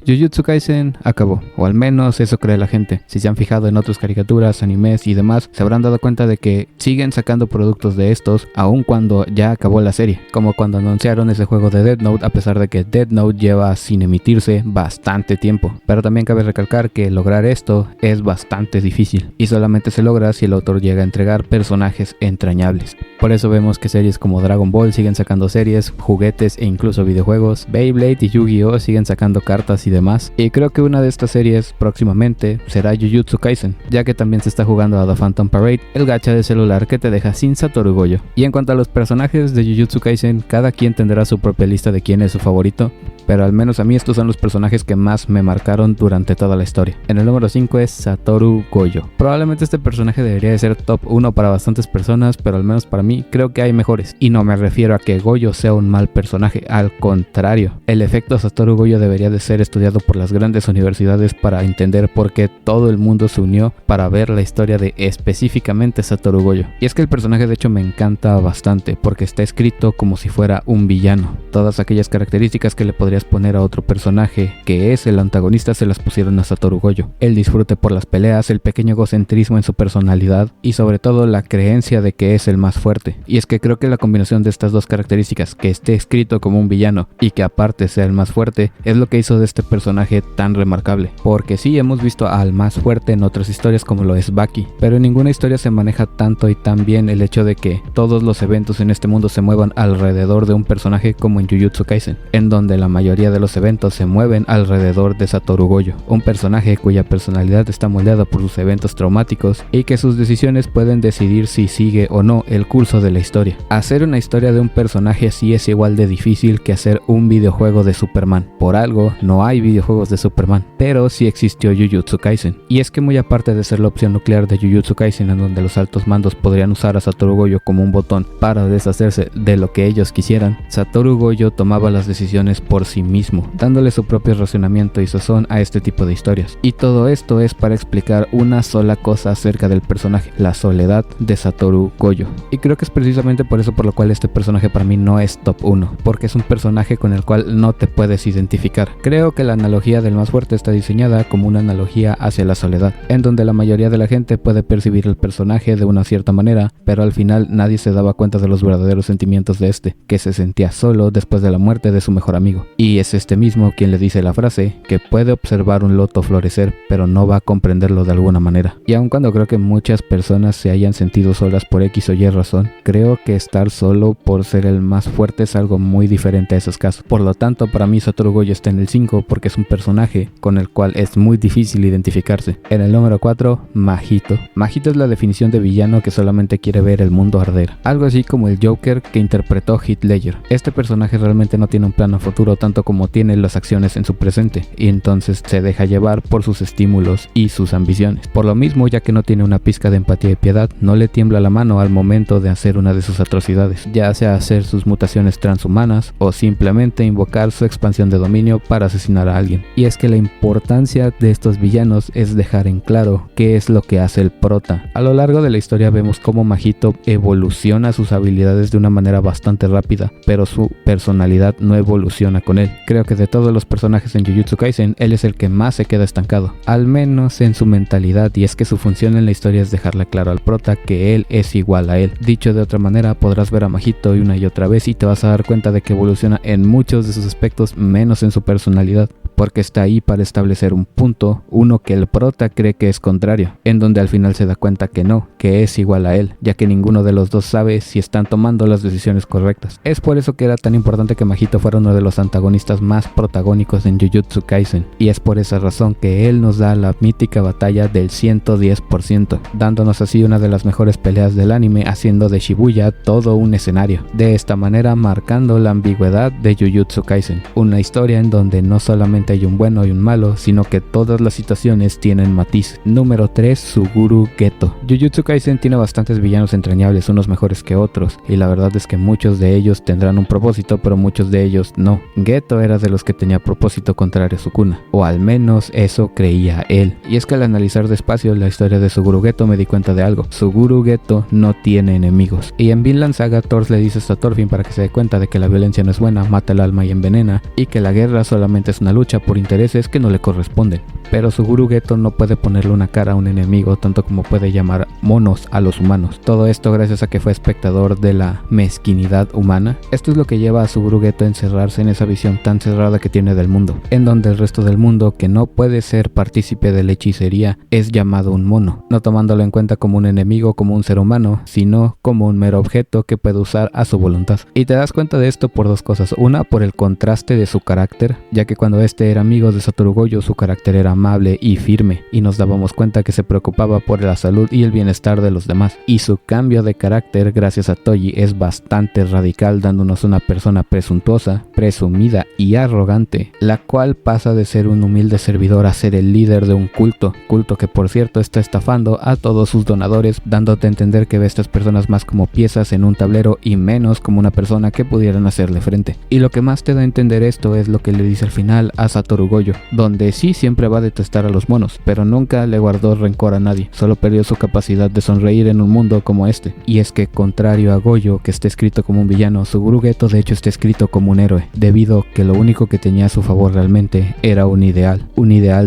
Jujutsu Kaisen acabó, o al menos eso cree la gente. Si se han fijado en otras caricaturas, animes y demás, se habrán dado cuenta de que siguen sacando productos de estos aun cuando ya acabó la serie, como cuando anunciaron ese juego de Death Note, a pesar de que Death Note lleva sin emitirse bastante tiempo. Pero también cabe recalcar que lograr esto es bastante difícil, y solamente se logra si el autor llega a entregar personajes entrañables. Por eso vemos que series como Dragon Ball siguen sacando series, juguetes e incluso videojuegos. Beyblade y Yu-Gi-Oh siguen sacando cartas y demás. Y creo que una de estas series próximamente será Jujutsu Kaisen, ya que también se está jugando a The Phantom Parade, el gacha de celular que te deja sin Satoru Gojo. Y en cuanto a los personajes de Jujutsu Kaisen, cada quien tendrá su propia lista de quién es su favorito, pero al menos a mí estos son los personajes que más me marcaron durante toda la historia. En el número 5 es Satoru Gojo. Probablemente este personaje debería de ser top 1 para bastantes personas, pero al menos para mí creo que hay mejores. Y no me refiero a que Gojo sea un mal personaje, al contrario. El efecto Satoru Gojo debería de ser estudiado por las grandes universidades para entender por qué todo el mundo se unió para ver la historia de específicamente Satoru Gojo. Y es que el personaje de hecho me encanta bastante porque está escrito como si fuera un villano. Todas aquellas características que le podrías poner a otro personaje que es el antagonista se las pusieron a Satoru Gojo. El disfrute por las peleas, el pequeño egocentrismo en su personalidad y sobre todo la creencia de que es el más fuerte. Y es que creo que la combinación de estas dos características, que esté escrito como un villano y que aparte sea el más fuerte, es lo que hizo de este personaje tan remarcable. Porque sí, hemos visto al más fuerte en otras historias como lo es Baki, pero en ninguna historia se maneja tanto y tan bien el hecho de que todos los eventos en este mundo se muevan alrededor de un personaje como en Jujutsu Kaisen, en donde la mayoría de los eventos se mueven alrededor de Satoru Gojo, un personaje cuya personalidad está moldeada por sus eventos traumáticos y que sus decisiones pueden decidir si sigue o no el curso de la historia. Hacer una historia de un personaje así es igual de difícil que hacer un videojuego de Superman. Por algo no hay videojuegos de Superman, pero sí existió Jujutsu Kaisen. Y es que muy aparte de ser la opción nuclear de Jujutsu Kaisen, en donde los altos mandos podrían usar a Satoru Gojo como un botón para deshacerse de lo que ellos quisieran, Satoru Gojo tomaba las decisiones por sí mismo, dándole su propio racionamiento y sazón a este tipo de historias. Y todo esto es para explicar una sola cosa acerca del personaje, la soledad de Satoru Gojo. Y creo que es precisamente por eso por lo cual este personaje para mí no es top 1, porque es un personaje con el cual no te puedes identificar. Creo que la analogía del más fuerte está diseñada como una analogía hacia la soledad, en donde la mayoría de la gente puede percibir el personaje de una cierta manera, pero al final nadie se daba cuenta de los verdaderos sentimientos de este, que se sentía solo después de la muerte de su mejor amigo. Y es este mismo quien le dice la frase que puede observar un loto florecer, pero no va a comprenderlo de alguna manera. Y aun cuando creo que muchas personas se hayan sentido solas por X o Y razón, creo que estar solo por ser el más fuerte es algo muy diferente a esos casos. Por lo tanto, para mí Satoru Gojo está en el 5 porque es un personaje con el cual es muy difícil identificarse. En el número 4, Mahito. Mahito es la definición de villano que solamente quiere ver el mundo arder. Algo así como el Joker que interpretó Heath Ledger. Este personaje realmente no tiene un plan a futuro tanto como tiene las acciones en su presente, y entonces se deja llevar por sus estímulos y sus ambiciones. Por lo mismo, ya que no tiene una pizca de empatía y piedad, no le tiembla la mano al momento de hacer una de sus atrocidades, ya sea hacer sus mutaciones transhumanas o simplemente invocar su expansión de dominio para asesinar a alguien. Y es que la importancia de estos villanos es dejar en claro qué es lo que hace el prota. A lo largo de la historia vemos cómo Mahito evoluciona sus habilidades de una manera bastante rápida, pero su personalidad no evoluciona con él. Creo que de todos los personajes en Jujutsu Kaisen, él es el que más se queda estancado, al menos en su mentalidad, y es que su función en la historia es dejarle claro al prota que él es igual a él. Dicho de otra manera, podrás ver a Mahito una y otra vez y te vas a dar cuenta de que evoluciona en muchos de sus aspectos menos en su personalidad, porque está ahí para establecer un punto, uno que el prota cree que es contrario, en donde al final se da cuenta que no, que es igual a él, ya que ninguno de los dos sabe si están tomando las decisiones correctas. Es por eso que era tan importante que Mahito fuera uno de los antagonistas más protagónicos en Jujutsu Kaisen, y es por esa razón que él nos da la mítica batalla del 110%, dándonos así una de las mejores peleas del anime, haciendo de Shibuya todo un escenario, de esta manera marcando la ambigüedad de Jujutsu Kaisen, una historia en donde no solamente hay un bueno y un malo, sino que todas las situaciones tienen matiz. Número 3, Suguru Geto. Jujutsu Kaisen tiene bastantes villanos entrañables, unos mejores que otros, y la verdad es que muchos de ellos tendrán un propósito, pero muchos de ellos no. Geto era de los que tenía propósito contrario a Sukuna, o al menos eso creía él. Y es que al analizar despacio la historia de Suguru Geto me di cuenta de algo. Suguru Geto no tiene enemigos, y en Vinland Saga Thor le dice esto a Thorfinn para que se dé cuenta de que la violencia no es buena, mata el alma y envenena, y que la guerra solamente es una lucha lucha por intereses que no le corresponden. Pero Suguru Geto no puede ponerle una cara a un enemigo tanto como puede llamar monos a los humanos. Todo esto gracias a que fue espectador de la mezquinidad humana. Esto es lo que lleva a Suguru Geto a encerrarse en esa visión tan cerrada que tiene del mundo, en donde el resto del mundo que no puede ser partícipe de la hechicería es llamado un mono, no tomándolo en cuenta como un enemigo, como un ser humano, sino como un mero objeto que puede usar a su voluntad. Y te das cuenta de esto por dos cosas. Una, por el contraste de su carácter, ya que cuando este era amigo de Satoru Gojo, su carácter era amable y firme, y nos dábamos cuenta que se preocupaba por la salud y el bienestar de los demás. Y su cambio de carácter gracias a Toji es bastante radical, dándonos una persona presuntuosa, presumida y arrogante, la cual pasa de ser un humilde servidor a ser el líder de un culto que por cierto está estafando a todos sus donadores, dándote a entender que ve a estas personas más como piezas en un tablero y menos como una persona que pudieran hacerle frente. Y lo que más te da a entender esto es lo que le dice al final a Satoru Gojo, donde sí siempre va a detestar a los monos, pero nunca le guardó rencor a nadie, solo perdió su capacidad de sonreír en un mundo como este. Y es que contrario a Gojo, que está escrito como un villano, Suguru Geto de hecho está escrito como un héroe, debido que lo único que tenía a su favor realmente era un ideal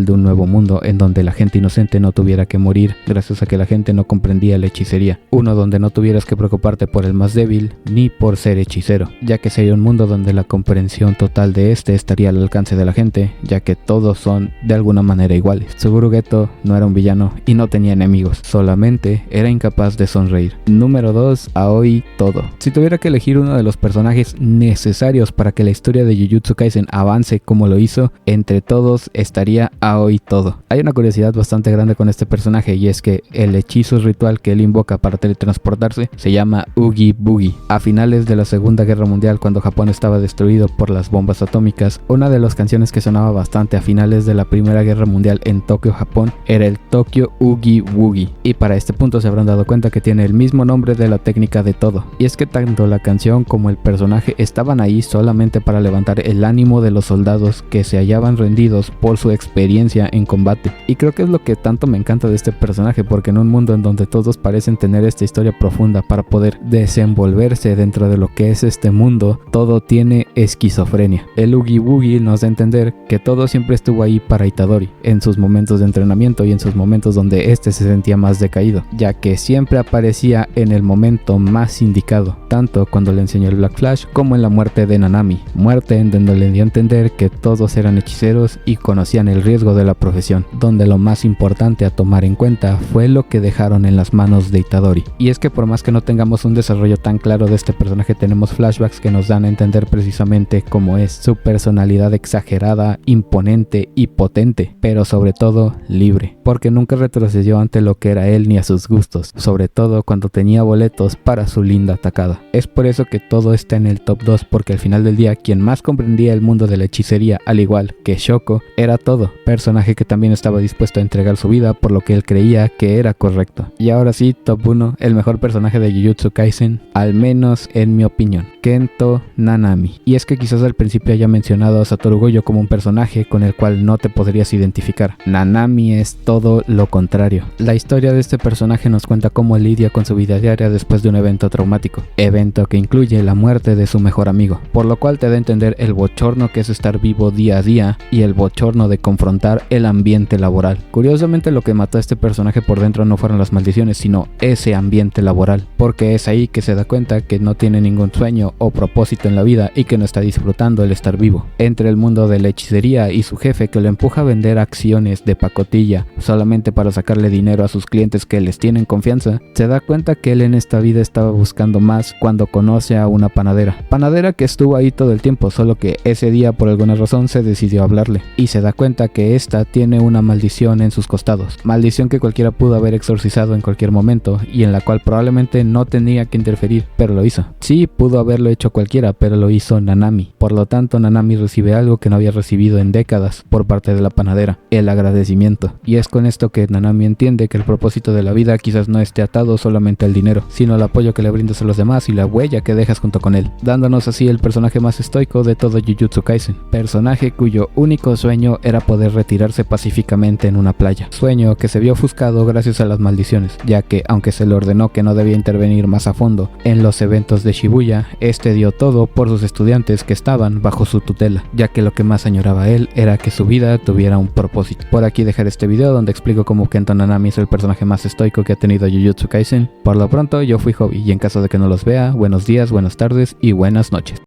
de un nuevo mundo en donde la gente inocente no tuviera que morir gracias a que la gente no comprendía la hechicería, uno donde no tuvieras que preocuparte por el más débil ni por ser hechicero, ya que sería un mundo donde la comprensión total de este estaría al alcance de la gente, ya que todos son de alguna manera iguales. Suguru Geto no era un villano y no tenía enemigos, solamente era incapaz de sonreír. Número 2, Aoi Todo. Si tuviera que elegir uno de los personajes necesarios para que la historia de Jujutsu Kaisen avance como lo hizo, entre todos estaría Aoi Todo. Hay una curiosidad bastante grande con este personaje, y es que el hechizo ritual que él invoca para teletransportarse se llama Oogie Boogie. A finales de la Segunda Guerra Mundial, cuando Japón estaba destruido por las bombas atómicas, una de las canciones que sonaba bastante a finales de la Primera Guerra Mundial en Tokio, Japón, era el Tokyo Oogie Woogie, y para este punto se habrán dado cuenta que tiene el mismo nombre de la técnica de Todo. Y es que tanto la canción como el personaje estaban ahí solamente para levantar el ánimo de los soldados que se hallaban rendidos por su experiencia en combate. Y creo que es lo que tanto me encanta de este personaje, porque en un mundo en donde todos parecen tener esta historia profunda para poder desenvolverse dentro de lo que es este mundo, todo tiene esquizofrenia. El Oogie Boogie nos da a entender que todo siempre estuvo ahí para Itadori, en sus momentos de entrenamiento y en sus momentos donde este se sentía más decaído, ya que siempre aparecía en el momento más indicado, tanto cuando le enseñó el Black Flash como en la muerte de Nanami, muerte en donde le dio a entender que todos eran hechiceros y conocían el riesgo de la profesión, donde lo más importante a tomar en cuenta fue lo que dejaron en las manos de Itadori. Y es que por más que no tengamos un desarrollo tan claro de este personaje, tenemos flashbacks que nos dan a entender precisamente cómo es su personalidad exagerada, imponente y potente, pero sobre todo libre, porque nunca retrocedió ante lo que era él ni a sus gustos, sobre todo cuando tenía boletos para su linda atacada. Es por eso que todo está en el top 2, porque al final del día quien más comprendía el mundo de la hechicería, al igual que Shoko, era Todo, personaje que también estaba dispuesto a entregar su vida por lo que él creía que era correcto. Y ahora sí, top 1, el mejor personaje de Jujutsu Kaisen, al menos en mi opinión, Kento Nanami. Y es que quizás al principio haya mencionado a Satoru Gojo como un personaje con el cual no te podrías identificar. Nanami es todo lo contrario. La historia de este personaje nos cuenta cómo lidia con su vida diaria después de un evento traumático, evento que incluye la muerte de su mejor amigo, por lo cual te da a entender el bochorno que es estar vivo día a día y el bochorno de confrontar el ambiente laboral. Curiosamente, lo que mató a este personaje por dentro no fueron las maldiciones, sino ese ambiente laboral, porque es ahí que se da cuenta que no tiene ningún sueño o propósito en la vida y que no está disfrutando el estar vivo. Entre el mundo de la hechicería y su jefe que lo empuja a vender acciones de pacotilla solamente para sacarle dinero a sus clientes que les tienen confianza, se da cuenta que él en esta vida estaba buscando más cuando conoce a una panadera que estuvo ahí todo el tiempo, solo que ese día por alguna razón se decidió hablarle y se da cuenta que esta tiene una maldición en sus costados, maldición que cualquiera pudo haber exorcizado en cualquier momento y en la cual probablemente no tenía que interferir, pero lo hizo. Sí, pudo haberlo hecho cualquiera, pero lo hizo Nanami. Por lo tanto, Nanami recibe algo que no había recibido en décadas por parte de la panadera, el agradecimiento. Y es con esto que Nanami entiende que el propósito de la vida quizás no esté atado solamente al dinero, sino al apoyo que le brindas a los demás y la huella que dejas junto con él, dándonos así el personaje más estoico de todo Jujutsu Kaisen, personaje cuyo único sueño era poder retirarse pacíficamente en una playa, sueño que se vio ofuscado gracias a las maldiciones, ya que aunque se le ordenó que no debía intervenir más a fondo en los eventos de Shibuya, este dio todo por sus estudiantes que estaban bajo su tutela, ya que lo que más añoraba añoraba él era que su vida tuviera un propósito. Por aquí dejaré este video donde explico cómo Kento Nanami es el personaje más estoico que ha tenido Jujutsu Kaisen. Por lo pronto yo fui Hobby y en caso de que no los vea, buenos días, buenas tardes y buenas noches.